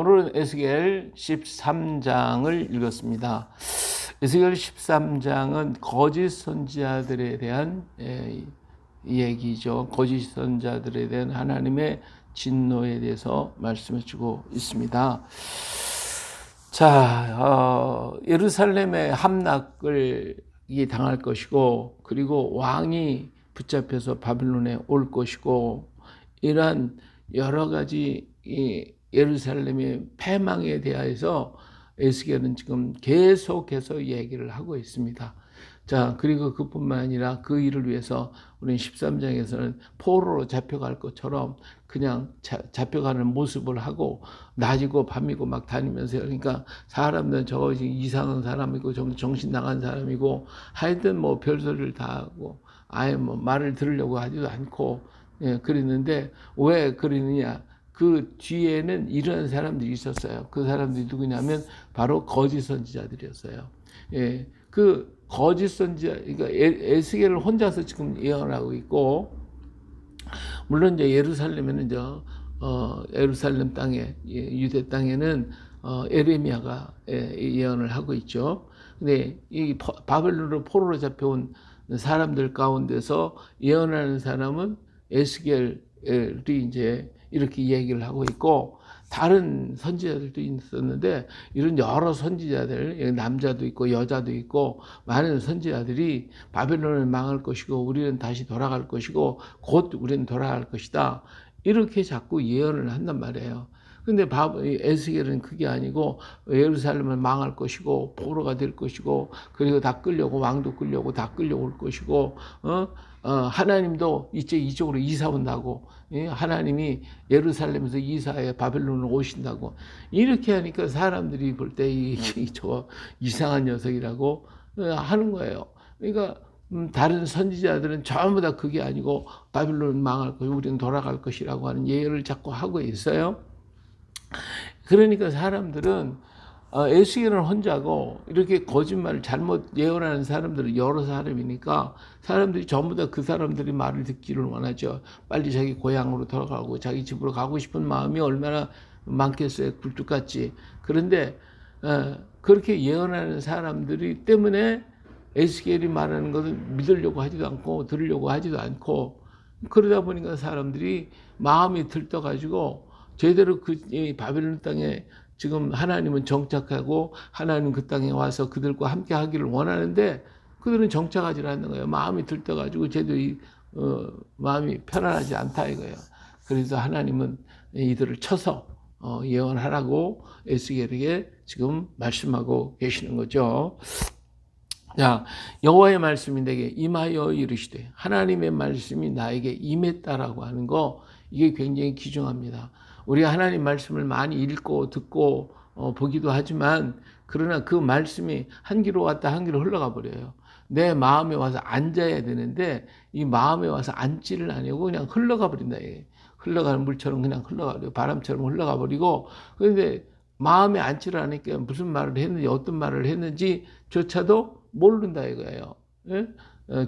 오늘은 에스겔 13장을 읽었습니다. 에스겔 13장은 거짓 선지자들에 대한 얘기죠. 거짓 선지자들에 대한 하나님의 진노에 대해서 말씀해 주고 있습니다. 자, 예루살렘의 함락을 당할 것이고, 그리고 왕이 붙잡혀서 바빌론에 올 것이고, 이러한 여러 가지 예루살렘의 패망에 대하여서 에스겔은 지금 계속해서 얘기를 하고 있습니다. 자, 그리고 그뿐만 아니라 그 일을 위해서 우리는 13장에서는 포로로 잡혀갈 것처럼 그냥 잡혀가는 모습을 하고 낮이고 밤이고 막 다니면서, 그러니까 사람들은 저거 이상한 사람이고 정신 나간 사람이고 하여튼 뭐 별소리를 다 하고 아예 뭐 말을 들으려고 하지도 않고 그랬는데, 왜 그러느냐? 그 뒤에는 이런 사람들이 있었어요. 그 사람들이 누구냐면 바로 거짓 선지자들이었어요. 그 거짓 선지자, 그러니까 에스겔을 혼자서 지금 예언하고 있고, 물론 이제 예루살렘에는 예루살렘 땅에, 유대 땅에는 에레미야가 예언을 하고 있죠. 근데 이 바벨론으로 포로로 잡혀온 사람들 가운데서 예언하는 사람은 에스겔이 이제 이렇게 얘기를 하고 있고, 다른 선지자들도 있었는데, 이런 여러 선지자들, 남자도 있고 여자도 있고 많은 선지자들이 바벨론을 망할 것이고 우리는 다시 돌아갈 것이고 곧 우리는 돌아갈 것이다, 이렇게 자꾸 예언을 한단 말이에요. 근데 에스겔은 그게 아니고 예루살렘은 망할 것이고 포로가 될 것이고, 그리고 다 끌려고, 왕도 끌려고 다 끌려올 것이고, 하나님도 이제 이쪽으로 이사 온다고, 하나님이 예루살렘에서 이사해 바벨론으로 오신다고, 이렇게 하니까 사람들이 볼 때 저 이상한 녀석이라고 하는 거예요. 그러니까 다른 선지자들은 전부 다 그게 아니고 바벨론은 망할 것이고 우리는 돌아갈 것이라고 하는 예언을 자꾸 하고 있어요. 그러니까 사람들은 에스겔은 혼자고 이렇게 거짓말을 잘못 예언하는 사람들은 여러 사람이니까 사람들이 전부 다 그 사람들이 말을 듣기를 원하죠. 빨리 자기 고향으로 돌아가고 자기 집으로 가고 싶은 마음이 얼마나 많겠어요, 굴뚝같이. 그런데 그렇게 예언하는 사람들이 때문에 에스겔이 말하는 것을 믿으려고 하지도 않고 들으려고 하지도 않고, 그러다 보니까 사람들이 마음이 들떠가지고 제대로 그 바벨론 땅에 지금 하나님은 정착하고 하나님 그 땅에 와서 그들과 함께 하기를 원하는데 그들은 정착하지 않는 거예요. 마음이 들떠가지고 제대로 마음이 편안하지 않다 이거예요. 그래서 하나님은 이들을 쳐서 예언하라고 에스겔에게 지금 말씀하고 계시는 거죠. 자, 여호와의 말씀이 내게 임하여 이르시되, 하나님의 말씀이 나에게 임했다라고 하는 거, 이게 굉장히 귀중합니다. 우리가 하나님 말씀을 많이 읽고 듣고 보기도 하지만, 그러나 그 말씀이 한 길로 왔다 한 길로 흘러가 버려요. 내 마음에 와서 앉아야 되는데 이 마음에 와서 앉지를 아니고 그냥 흘러가 버린다. 흘러가는 물처럼 그냥 흘러가 버리고 바람처럼 흘러가 버리고, 그런데 마음에 앉지를 않으니까 무슨 말을 했는지 어떤 말을 했는지조차도 모른다 이거예요.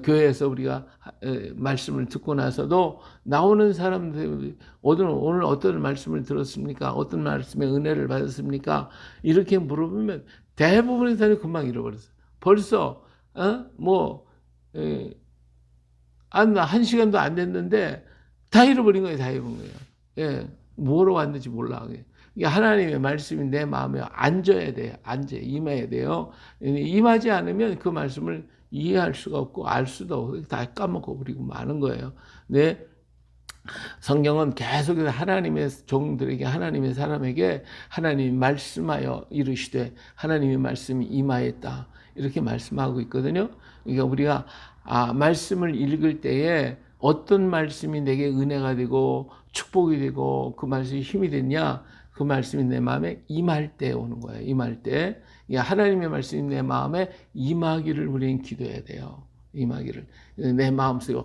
교회에서 우리가 말씀을 듣고 나서도 나오는 사람들 오늘 어떤 말씀을 들었습니까? 어떤 말씀에 은혜를 받았습니까? 이렇게 물어보면 대부분의 사람이 금방 잃어버렸어요. 벌써 한 시간도 안 됐는데 다 잃어버린 거예요. 다 잃어버린 거예요. 뭐로 왔는지 몰라. 하나님의 말씀이 내 마음에 앉아야 돼요. 임해야 돼요. 임하지 않으면 그 말씀을 이해할 수가 없고 알 수도 없고 다 까먹고 버리고 마는 거예요. 네. 성경은 계속해서 하나님의 종들에게, 하나님의 사람에게 하나님이 말씀하여 이르시되 하나님의 말씀이 임하였다, 이렇게 말씀하고 있거든요. 그러니까 우리가 말씀을 읽을 때에 어떤 말씀이 내게 은혜가 되고 축복이 되고 그 말씀이 힘이 됐냐, 그 말씀이 내 마음에 임할 때 오는 거예요. 임할 때. 하나님의 말씀이 내 마음에 임하기를 우리는 기도해야 돼요. 임하기를. 내 마음속에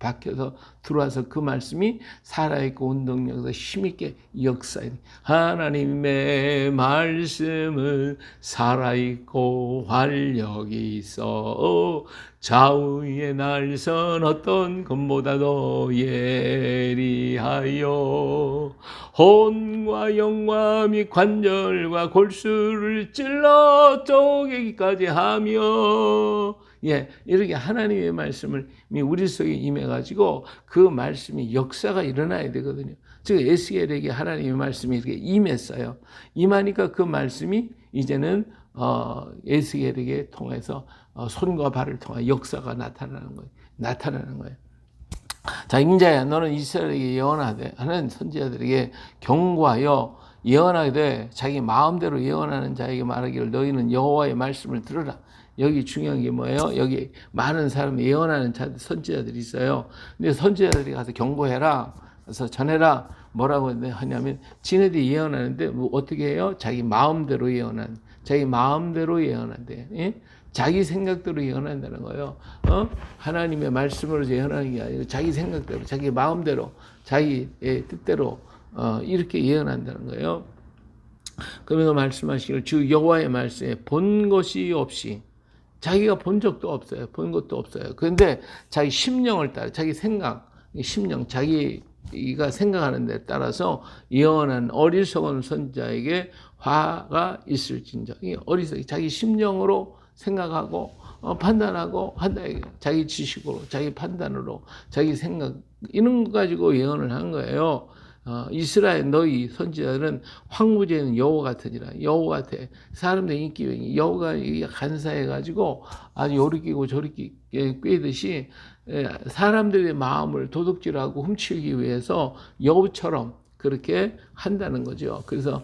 박혀서 들어와서 그 말씀이 살아있고 운동력에서 힘있게 역사해. 하나님의 말씀은 살아있고 활력이 있어 좌우의 날선 어떤 것보다도 예리하여 혼과 영과 및 관절과 골수를 찔러 쪼개기까지 하며 이렇게 하나님의 말씀을 우리 속에 임해가지고 그 말씀이 역사가 일어나야 되거든요. 즉 에스겔에게 하나님의 말씀이 이렇게 임했어요. 임하니까 그 말씀이 이제는 에스겔에게 통해서 손과 발을 통해 역사가 나타나는 거예요. 자, 임자야, 너는 이스라엘에게 예언하되 하는 선지자들에게 경고하여 예언하되 자기 마음대로 예언하는 자에게 말하기를 너희는 여호와의 말씀을 들으라. 여기 중요한 게 뭐예요? 여기 많은 사람이 예언하는 선지자들이 있어요. 근데 선지자들이 가서 경고해라. 그래서 전해라. 뭐라고 하냐면 지네들이 예언하는데 뭐 어떻게 해요? 자기 마음대로 예언한대. 예? 자기 생각대로 예언한다는 거예요. 하나님의 말씀으로 예언하는 게 아니고 자기 생각대로, 자기 마음대로, 자기의 뜻대로 이렇게 예언한다는 거예요. 그러면서 말씀하시기를 주 여호와의 말씀에 본 것이 없이 자기가 본 적도 없어요. 본 것도 없어요. 그런데 자기 심령을 따라 자기 생각, 심령, 자기가 생각하는 데 따라서 예언한 어리석은 선지자에게 화가 있을진저. 어리석이 자기 심령으로 생각하고 판단하고 한다. 자기 지식으로, 자기 판단으로, 자기 생각 이런 거 가지고 예언을 한 거예요. 이스라엘 너희 선지자들은 황무지에는 여호 같으니라. 여호 같아. 사람들 인기 여호가 간사해가지고 아주 요리끼고 저리끼 꿰듯이 사람들의 마음을 도둑질하고 훔치기 위해서 여우처럼 그렇게 한다는 거죠. 그래서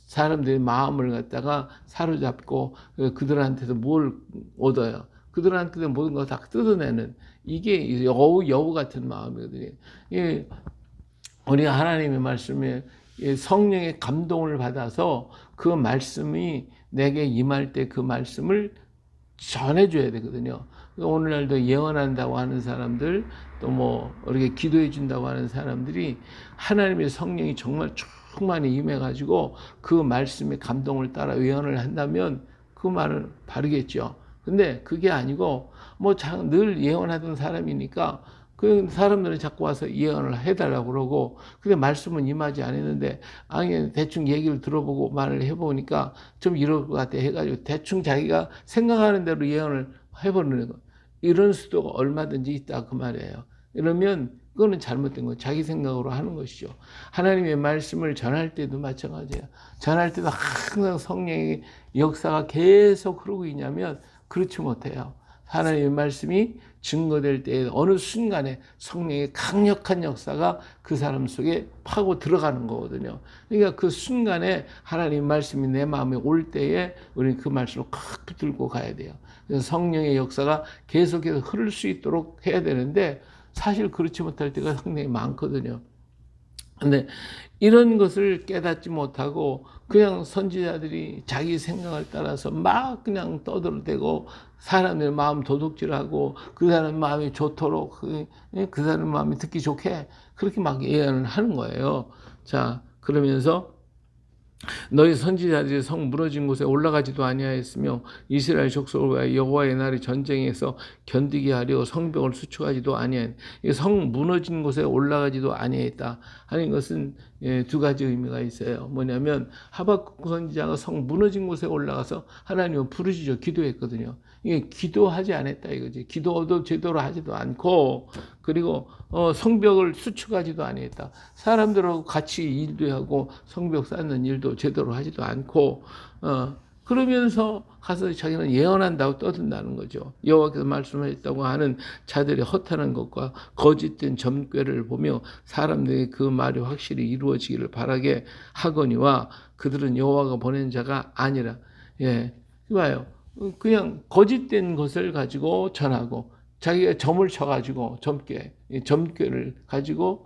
사람들의 마음을 갖다가 사로잡고 그들한테서 뭘 얻어요. 그들한테서 모든 걸 다 뜯어내는 이게 여우 같은 마음이거든요. 우리가 하나님의 말씀에 성령의 감동을 받아서 그 말씀이 내게 임할 때 그 말씀을 전해줘야 되거든요. 오늘날도 예언한다고 하는 사람들, 또 뭐 이렇게 기도해 준다고 하는 사람들이 하나님의 성령이 정말 충만히 임해가지고 그 말씀의 감동을 따라 예언을 한다면 그 말은 바르겠죠. 근데 그게 아니고 뭐 늘 예언하던 사람이니까 그 사람들은 자꾸 와서 예언을 해달라고 그러고, 근데 말씀은 임하지 않았는데, 아니, 대충 얘기를 들어보고 말을 해보니까 좀 이럴 것 같아 해가지고 대충 자기가 생각하는 대로 예언을 해버리는 거. 이런 수도가 얼마든지 있다. 그 말이에요. 이러면 그거는 잘못된 거예요. 자기 생각으로 하는 것이죠. 하나님의 말씀을 전할 때도 마찬가지예요. 전할 때도 항상 성령의 역사가 계속 흐르고 있냐면 그렇지 못해요. 하나님의 말씀이 증거될 때 어느 순간에 성령의 강력한 역사가 그 사람 속에 파고 들어가는 거거든요. 그러니까 그 순간에 하나님의 말씀이 내 마음에 올 때에 우리는 그 말씀을 칵 붙들고 가야 돼요. 그래서 성령의 역사가 계속해서 흐를 수 있도록 해야 되는데 사실 그렇지 못할 때가 상당히 많거든요. 근데 이런 것을 깨닫지 못하고 그냥 선지자들이 자기 생각을 따라서 막 그냥 떠들어대고 사람의 마음 도둑질하고 그 사람 마음이 좋도록 그 사람 마음이 듣기 좋게 그렇게 막 예언을 하는 거예요. 자, 그러면서 너희 선지자들이 성 무너진 곳에 올라가지도 아니하였으며 이스라엘 족속과 여호와의 날의 전쟁에서 견디게 하려 성벽을 수축하지도 아니하였. 성 무너진 곳에 올라가지도 아니했다 하는 것은 두 가지 의미가 있어요. 뭐냐면 하박국 선지자가 성 무너진 곳에 올라가서 하나님을 부르짖어 기도했거든요. 이게 기도하지 않았다 이거지. 기도도 제대로 하지도 않고 그리고 성벽을 수축하지도 아니했다. 사람들하고 같이 일도 하고 성벽 쌓는 일도 제대로 하지도 않고 그러면서 가서 자기는 예언한다고 떠든다는 거죠. 여호와께서 말씀하셨다고 하는 자들의 허탄한 것과 거짓된 점괘를 보며 사람들이 그 말이 확실히 이루어지기를 바라게 하거니와 그들은 여호와가 보낸 자가 아니라. 봐요. 그냥 거짓된 것을 가지고 전하고 자기가 점을 쳐가지고 점괘를 가지고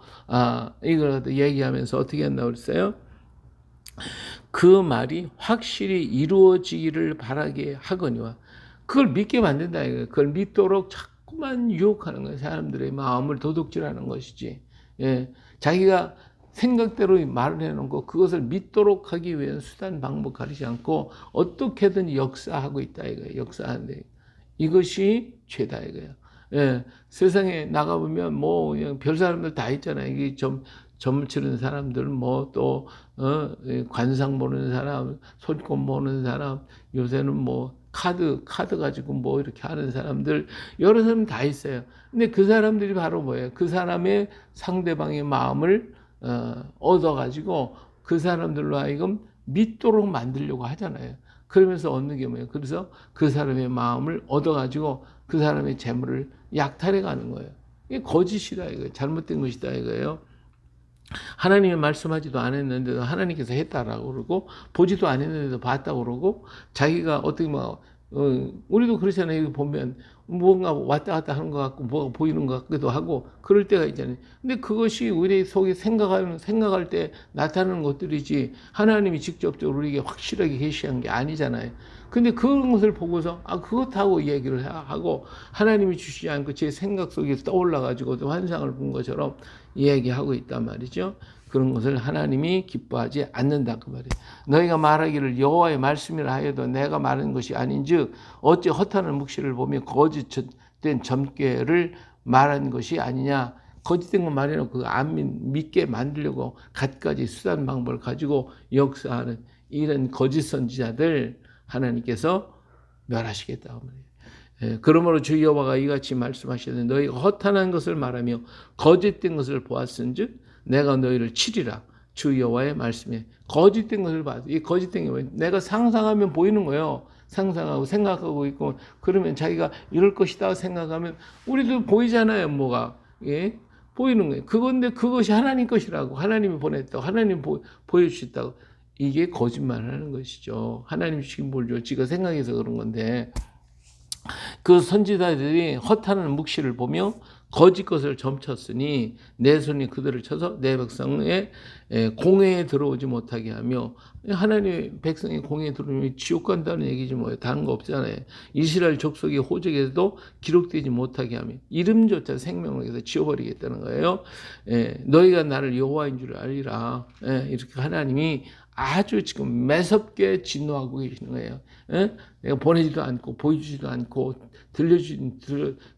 이걸 얘기하면서 어떻게 한다고 그랬어요? 그 말이 확실히 이루어지기를 바라게 하거니와 그걸 믿게 만든다 이거예요. 그걸 믿도록 자꾸만 유혹하는 거예요. 사람들의 마음을 도둑질하는 것이지. 예, 자기가 생각대로 말을 해놓고 그것을 믿도록 하기 위한 수단 방법 가리지 않고 어떻게든 역사하고 있다 이거예요. 역사하는데 이것이 죄다 이거예요. 예, 세상에 나가보면 뭐 그냥 별 사람들 다 있잖아요. 이게 점을 치는 사람들, 뭐 또 관상 보는 사람, 손금 보는 사람, 요새는 뭐 카드 가지고 뭐 이렇게 하는 사람들, 여러 사람 다 있어요. 근데 그 사람들이 바로 뭐예요? 그 사람의 상대방의 마음을 얻어가지고 그 사람들로 하여금 믿도록 만들려고 하잖아요. 그러면서 얻는 게 뭐예요? 그래서 그 사람의 마음을 얻어가지고 그 사람의 재물을 약탈해 가는 거예요. 이게 거짓이다 이거예요. 잘못된 것이다 이거예요. 하나님이 말씀하지도 않았는데도 하나님께서 했다라고 그러고 보지도 않았는데도 봤다고 그러고 자기가 어떻게 우리도 그렇잖아요. 여기 보면 뭔가 왔다 갔다 하는 것 같고 뭐가 보이는 것 같기도 하고 그럴 때가 있잖아요. 근데 그것이 우리 속에 생각할 때 나타나는 것들이지 하나님이 직접적으로 우리에게 확실하게 계시한 게 아니잖아요. 근데 그런 것을 보고서 그렇다고 이야기를 하고 하나님이 주시지 않고 제 생각 속에 떠올라 가지고 환상을 본 것처럼 이야기하고 있단 말이죠. 그런 것을 하나님이 기뻐하지 않는다 그 말이에요. 너희가 말하기를 여호와의 말씀이라 하여도 내가 말하는 것이 아닌즉 어찌 허탄한 묵시를 보며 거짓된 점괘를 말한 것이 아니냐. 거짓된 거 말해놓고 안 믿게 만들려고 갖가지 수단 방법을 가지고 역사하는 이런 거짓 선지자들 하나님께서 멸하시겠다 그 말이에요. 그러므로 주 여호와가 이같이 말씀하시되 너희가 허탄한 것을 말하며 거짓된 것을 보았은즉 내가 너희를 치리라. 주 여호와의 말씀에 거짓된 것을 봤어. 이 거짓된 게 뭐예요? 내가 상상하면 보이는 거예요. 상상하고 생각하고 있고 그러면 자기가 이럴 것이다 생각하면 우리도 보이잖아요. 뭐가 예? 보이는 거예요. 그건데 그것이 하나님 것이라고 하나님이 보냈다고 하나님 보여주셨다고 이게 거짓말하는 것이죠. 하나님이 지금 뭘죠? 지가 생각해서 그런 건데 그 선지자들이 허탄한 묵시를 보며 거짓 것을 점쳤으니 내 손이 그들을 쳐서 내 백성의 공회에 들어오지 못하게 하며 하나님의 백성의 공회에 들어오면 지옥 간다는 얘기지 뭐예요. 다른 거 없잖아요. 이스라엘 족속의 호적에도 기록되지 못하게 하며 이름조차 생명을 해서 지워버리겠다는 거예요. 너희가 나를 여호와인 줄 알리라. 이렇게 하나님이 아주 지금 매섭게 진노하고 계시는 거예요. 내가 보내지도 않고 보여주지도 않고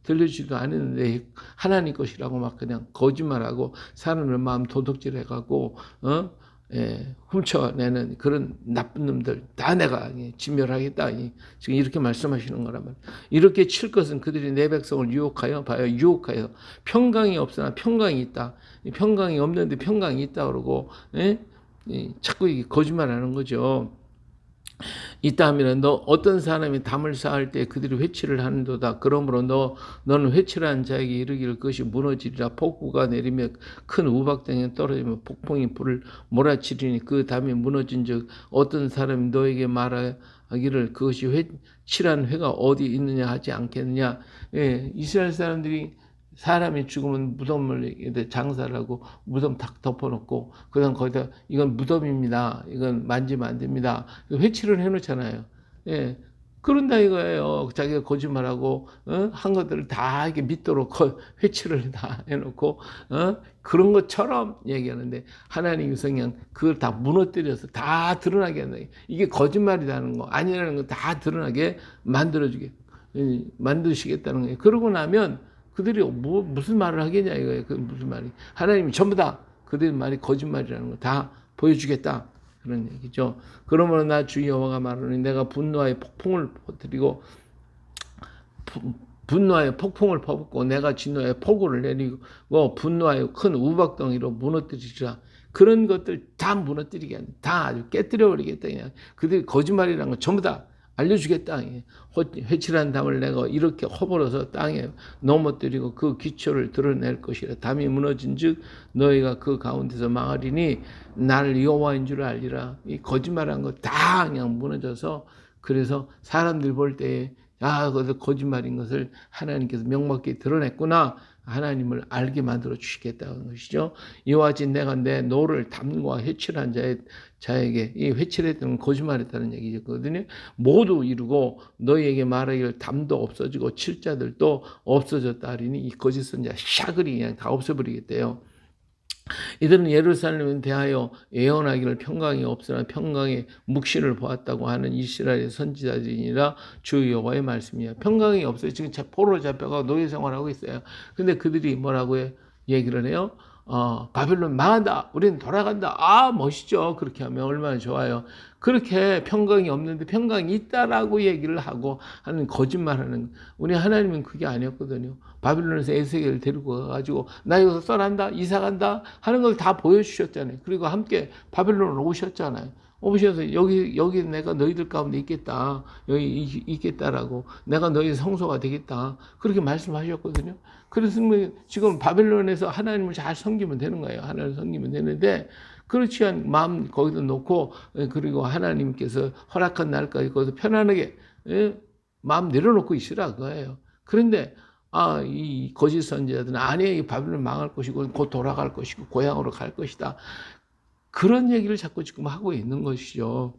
들려주지도 않았는데 하나님 것이라고 막 그냥 거짓말하고 사람의 마음 도둑질해가고 훔쳐내는 그런 나쁜 놈들 다 내가 진멸하겠다. 지금 이렇게 말씀하시는 거라면 이렇게 칠 것은 그들이 내 백성을 유혹하여 평강이 없으나 평강이 있다. 평강이 없는데 평강이 있다 그러고 자꾸 거짓말하는 거죠. 있다 하면 너 어떤 사람이 담을 쌓을 때 그들이 회치를 하는도다. 그러므로 너는 회치를 한 자에게 이르기를 그것이 무너지리라. 폭우가 내리며 큰 우박덩이 떨어지며 폭풍이 불을 몰아치리니 그 담이 무너진 즉 어떤 사람이 너에게 말하기를 그것이 회칠한 회가 어디 있느냐 하지 않겠느냐. 이스라엘 사람들이 사람이 죽으면 무덤을 장사를 하고 무덤 탁 덮어놓고 그다음 거기다 이건 무덤입니다. 이건 만지면 안 됩니다. 회치를 해놓잖아요. 그런다 이거예요. 자기가 거짓말하고 한 것들을 다 이렇게 믿도록 회치를 다 해놓고 그런 것처럼 얘기하는데 하나님이 그냥 그걸 다 무너뜨려서 다 드러나게 한다. 이게 거짓말이라는 거 아니라는 거 다 드러나게 만드시겠다는 거예요. 그러고 나면 그들이 무슨 말을 하겠냐 이거예요. 그 무슨 말이 하나님이 전부 다 그들의 말이 거짓말이라는 거 다 보여주겠다 그런 얘기죠. 그러므로 나 주 여호와가 말하노니 내가 분노하여 폭풍을 퍼뜨리고 분노하여 폭풍을 퍼붓고 내가 진노하여 폭우를 내리고 분노하여 큰 우박덩이로 무너뜨리리라. 그런 것들 다 무너뜨리게 다 아주 깨뜨려 버리겠다. 그냥 그들이 거짓말이라는 거 전부 다 알려주겠다. 회칠한 담을 내가 이렇게 허벌어서 땅에 넘어뜨리고 그 기초를 드러낼 것이라. 담이 무너진 즉 너희가 그 가운데서 망하리니 나를 여호와인 줄 알리라. 이 거짓말한 거 다 그냥 무너져서 그래서 사람들 볼 때에 그것도 거짓말인 것을 하나님께서 명확히 드러냈구나. 하나님을 알게 만들어 주시겠다는 것이죠. 이와 같이 내가 내 노를 담과 회칠한 자에게, 이 회칠했다는 거짓말했다는 얘기거든요. 모두 이루고 너희에게 말하기를 담도 없어지고 칠자들도 없어졌다 하리니 이 거짓 선지자 샤그리 그냥 다 없애버리겠대요. 이들은 예루살렘에 대하여 예언하기를 평강이 없으나 평강의 묵시를 보았다고 하는 이스라엘의 선지자들이니라 주 여호와의 말씀이야. 평강이 없어요. 지금 포로로 잡혀가 노예 생활하고 있어요. 근데 그들이 뭐라고 얘기를 해요? 바벨론 망한다. 우리는 돌아간다. 아, 멋있죠. 그렇게 하면 얼마나 좋아요. 그렇게 평강이 없는데 평강이 있다라고 얘기를 하고 하는 거짓말하는, 우리 하나님은 그게 아니었거든요. 바빌론에서 에스겔을 데리고 가가지고 나 여기서 떠난다, 이사 간다 하는 걸 다 보여주셨잖아요. 그리고 함께 바빌론으로 오셨잖아요. 오셔서 여기 내가 너희들 가운데 있겠다, 여기 있겠다라고, 내가 너희 성소가 되겠다, 그렇게 말씀하셨거든요. 그래서 지금 바빌론에서 하나님을 잘 섬기면 되는 거예요. 하나님을 섬기면 되는데 그렇지 않은 마음 거기다 놓고, 그리고 하나님께서 허락한 날까지 거기서 편안하게 마음 내려놓고 있으라 그거예요. 그런데 이 거짓 선지자들은 아니에요, 이 바빌론 망할 것이고 곧 돌아갈 것이고 고향으로 갈 것이다, 그런 얘기를 자꾸 지금 하고 있는 것이죠.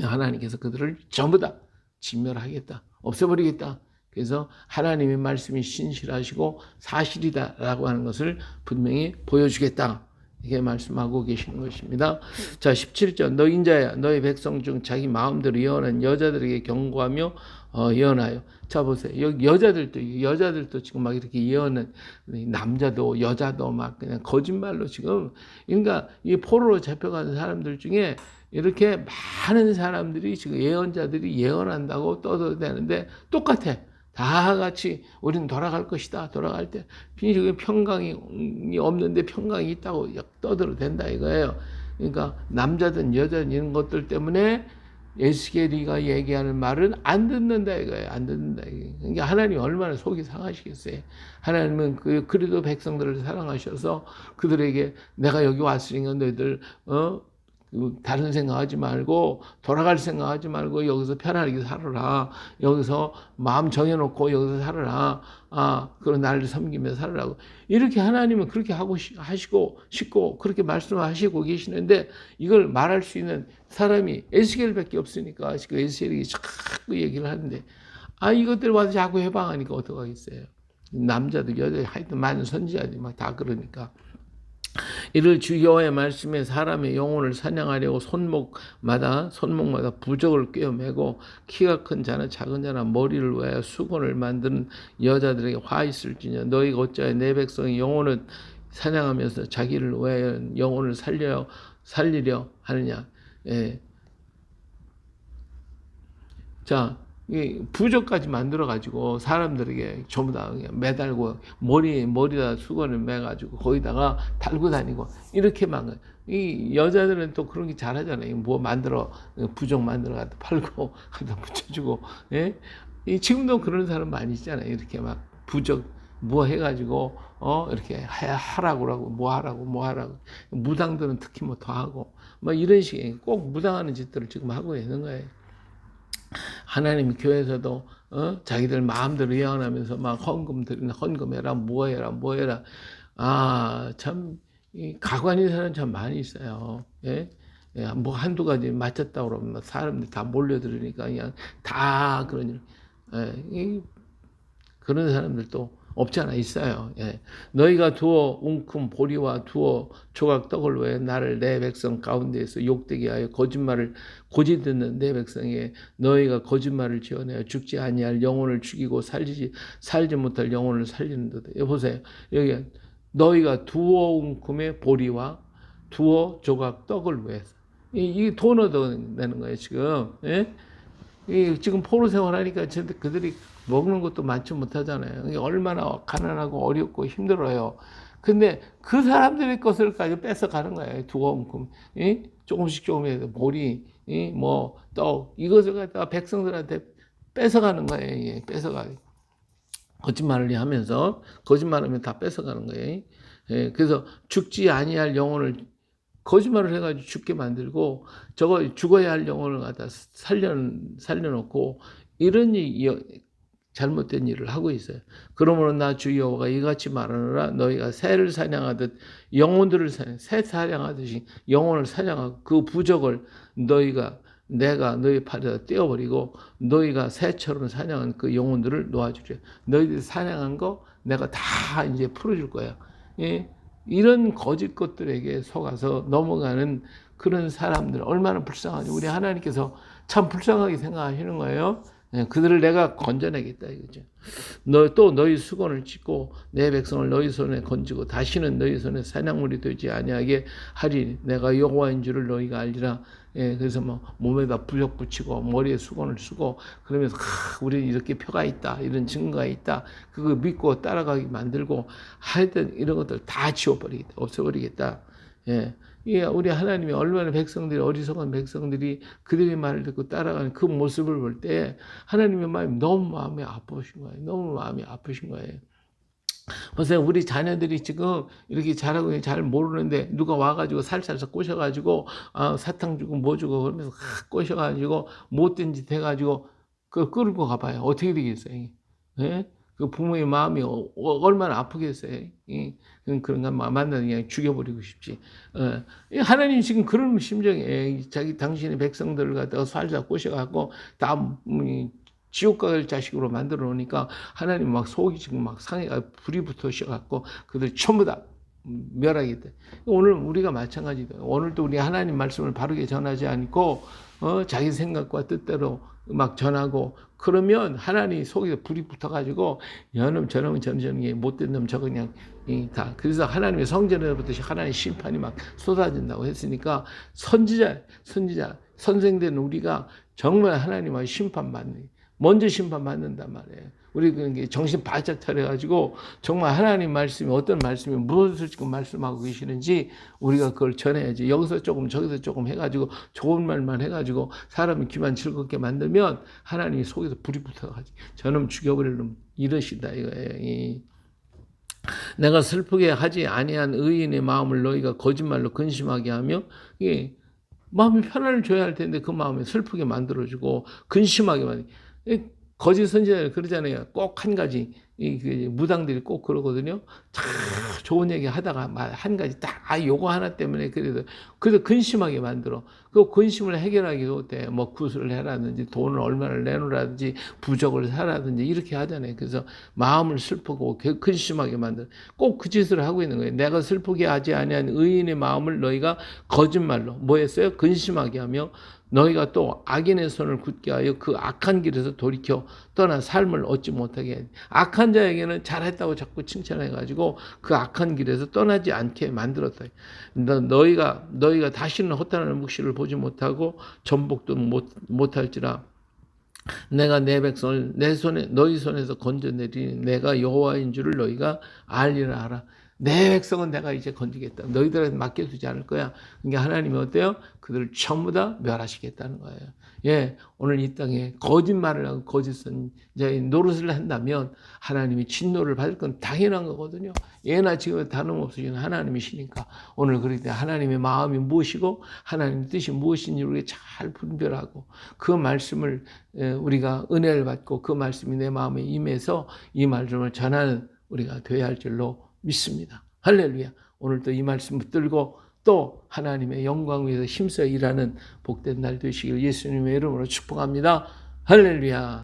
하나님께서 그들을 전부 다 진멸하겠다, 없애버리겠다. 그래서 하나님의 말씀이 신실하시고 사실이다라고 하는 것을 분명히 보여주겠다, 이렇게 말씀하고 계시는 것입니다. 자, 17절 너 인자야 너희 백성 중 자기 마음대로 예언한 여자들에게 경고하며 예언하여. 자, 보세요. 여기 여자들도 지금 막 이렇게 예언은, 남자도 여자도 막 그냥 거짓말로 지금, 그러니까 이 포로로 잡혀가는 사람들 중에 이렇게 많은 사람들이 지금 예언자들이 예언한다고 떠들어대는데 똑같아. 다 같이 우리는 돌아갈 것이다. 돌아갈 때 평강이 없는데 평강이 있다고 떠들어댄다 이거예요. 그러니까 남자든 여자든 이런 것들 때문에 에스겔이가 얘기하는 말은 안 듣는다 이거예요. 안 듣는다 이거예요. 그러니까 하나님이 얼마나 속이 상하시겠어요. 하나님은 그래도 백성들을 사랑하셔서 그들에게 내가 여기 왔으니까 너희들 다른 생각하지 말고, 돌아갈 생각하지 말고 여기서 편안하게 살아라. 여기서 마음 정해놓고 여기서 살아라. 그런 나를 섬기며 살아라고. 이렇게 하나님은 그렇게 하시고 싶고 그렇게 말씀하시고 계시는데, 이걸 말할 수 있는 사람이 에스겔밖에 없으니까 그 에스겔이 자꾸 얘기를 하는데, 이것들 와서 자꾸 해방하니까 어떡하겠어요. 남자도 여자도 하여튼 많은 선지자들이 막 다 그러니까. 이를 주 여호와의 말씀에 사람의 영혼을 사냥하려고 손목마다 부적을 꿰어매고, 키가 큰 자나 작은 자나 머리를 위하여 수건을 만드는 여자들에게 화 있을지냐. 너희가 어찌하여 내 백성의 영혼을 사냥하면서 자기를 위하여 영혼을 살리려 하느냐. 자, 이 부적까지 만들어 가지고 사람들에게 전부 다 매달고 머리다 수건을 매 가지고 거기다가 달고 다니고 이렇게 막, 이 여자들은 또 그런 게 잘하잖아요. 뭐 부적 만들어 갖다 팔고 갖다 붙여주고. 이 지금도 그런 사람 많이 있잖아요. 이렇게 막 부적 뭐 해가지고 이렇게 하라고 뭐 하라고 무당들은 특히 뭐 더 하고 막 이런 식의 꼭 무당하는 짓들을 지금 하고 있는 거예요. 하나님 교회에서도 자기들 마음대로 예언하면서 막 헌금해라 뭐해라. 참 가관인 사람 참 많이 있어요. 뭐 한두 가지 맞췄다 그러면 사람들이 다 몰려들으니까 그냥 다 그런 사람들도 없지 않아 있어요. 너희가 두어 웅큼 보리와 두어 조각 떡을 왜 나를 내 백성 가운데에서 욕되게 하여 거짓말을 고지 듣는 내 백성에 너희가 거짓말을 지어내어 죽지 아니할 영혼을 죽이고 살지 못할 영혼을 살리는도다. 보세요. 여기 너희가 두어 웅큼의 보리와 두어 조각 떡을 위해서, 이 돈 얻어내는 거예요 지금. 지금 포로 생활하니까 그들이 먹는 것도 많지 못하잖아요. 얼마나 가난하고 어렵고 힘들어요. 근데 그 사람들의 것을 가지고 뺏어가는 거예요. 두엄금, 조금씩 보리, 뭐 떡, 이것을 갖다가 백성들한테 뺏어가는 거예요. 거짓말을 하면서, 거짓말하면 다 뺏어가는 거예요. 그래서 죽지 아니할 영혼을 거짓말을 해가지고 죽게 만들고, 저거 죽어야 할 영혼을 갖다 살려놓고, 이런 잘못된 일을 하고 있어요. 그러므로 나 주 여호와가 이같이 말하노라. 너희가 새를 사냥하듯 영혼들을 새 사냥하듯이 영혼을 사냥하고 그 부적을 내가 너희 팔에다 떼어버리고 너희가 새처럼 사냥한 그 영혼들을 놓아주려. 너희들이 사냥한 거 내가 다 이제 풀어줄 거야. 예? 이런 거짓 것들에게 속아서 넘어가는 그런 사람들 얼마나 불쌍하지. 우리 하나님께서 참 불쌍하게 생각하시는 거예요. 예, 그들을 내가 건져내겠다 이거죠. 너희 수건을 찢고 내 백성을 너희 손에 건지고 다시는 너희 손에 사냥물이 되지 아니하게 하리. 내가 여호와인 줄을 너희가 알리라. 예, 그래서 몸에다 부적 붙이고 머리에 수건을 쓰고 그러면서 우리는 이렇게 표가 있다, 이런 증거가 있다, 그거 믿고 따라가게 만들고 하여튼 이런 것들 다 지워버리겠다, 없애버리겠다. 예. 우리 하나님이 얼마나 어리석은 백성들이 그들의 말을 듣고 따라가는 그 모습을 볼 때 하나님의 마음이 너무 마음이 아프신 거예요. 너무 마음이 아프신 거예요. 보세요. 우리 자녀들이 지금 이렇게 잘하고 잘 모르는데 누가 와가지고 살살살 꼬셔가지고 사탕 주고 뭐 주고 그러면서 꼬셔가지고 못된 짓 해가지고 그걸 끌고 가봐요. 어떻게 되겠어요? 예? 그 부모의 마음이 얼마나 아프겠어요. 그런 거 만나면 그냥 죽여버리고 싶지. 하나님 지금 그런 심정이에요. 당신의 백성들을 갖다가 살살 꼬셔갖고 다 지옥 갈 자식으로 만들어 놓으니까 하나님 막 속이 지금 막 상해가 불이 붙으셔갖고 그들 전부 다 멸하겠다. 오늘 우리가 마찬가지다. 오늘도 우리 하나님 말씀을 바르게 전하지 않고 자기 생각과 뜻대로 막 전하고 그러면 하나님 속에 불이 붙어가지고 저놈 못된 놈 저거 그냥 다. 그래서 하나님의 성전에부터 하나님의 심판이 막 쏟아진다고 했으니까 선생된 우리가 정말 하나님의 먼저 심판받는단 말이에요. 우리 정신 바짝 차려가지고 정말 하나님 말씀이 어떤 말씀이 무엇을 지금 말씀하고 계시는지 우리가 그걸 전해야지. 여기서 조금 저기서 조금 해가지고 좋은 말만 해가지고 사람이 귀만 즐겁게 만들면 하나님이 속에서 불이 붙어가지고 저놈 죽여버릴 놈 이러시다 이거예요. 내가 슬프게 하지 아니한 의인의 마음을 너희가 거짓말로 근심하게 하며 마음이 편안을 줘야 할 텐데 그 마음을 슬프게 만들어주고 근심하게 만들고 거짓 선지자들 그러잖아요. 꼭 한 가지 무당들이 꼭 그러거든요. 참 좋은 얘기 하다가 한 가지 딱 요거 하나 때문에 그래서 근심하게 만들어. 그 근심을 해결하기 어때? 구슬을 해라든지 돈을 얼마나 내놓으라든지 부적을 사라든지 이렇게 하잖아요. 그래서 마음을 슬프고 근심하게 만들어. 꼭 그 짓을 하고 있는 거예요. 내가 슬프게 하지 아니한 의인의 마음을 너희가 거짓말로 뭐 했어요? 근심하게 하며 너희가 또 악인의 손을 굳게 하여 그 악한 길에서 돌이켜 떠나 삶을 얻지 못하게 해. 악한 자에게는 잘했다고 자꾸 칭찬해가지고 그 악한 길에서 떠나지 않게 만들었다. 너희가 다시는 허탄한 묵시를 보지 못하고 전복도 못할지라. 내가 내 백성을 너희 손에서 건져내리니 내가 여호와인 줄을 너희가 알리라 하라. 내 백성은 내가 이제 건지겠다. 너희들한테 맡겨두지 않을 거야. 그러니까 하나님이 어때요? 그들을 전부 다 멸하시겠다는 거예요. 예, 오늘 이 땅에 거짓말을 하고 거짓 선지자의 노릇을 한다면 하나님이 진노를 받을 건 당연한 거거든요. 예나 지금은 다름없으신 하나님이시니까 오늘 그럴 때 하나님의 마음이 무엇이고 하나님의 뜻이 무엇인지 우리가 잘 분별하고 그 말씀을 우리가 은혜를 받고 그 말씀이 내 마음에 임해서 이 말씀을 전하는 우리가 되어야 할 줄로 믿습니다. 할렐루야. 오늘도 이 말씀 붙들고 또 하나님의 영광 위에서 힘써 일하는 복된 날 되시길 예수님의 이름으로 축복합니다. 할렐루야.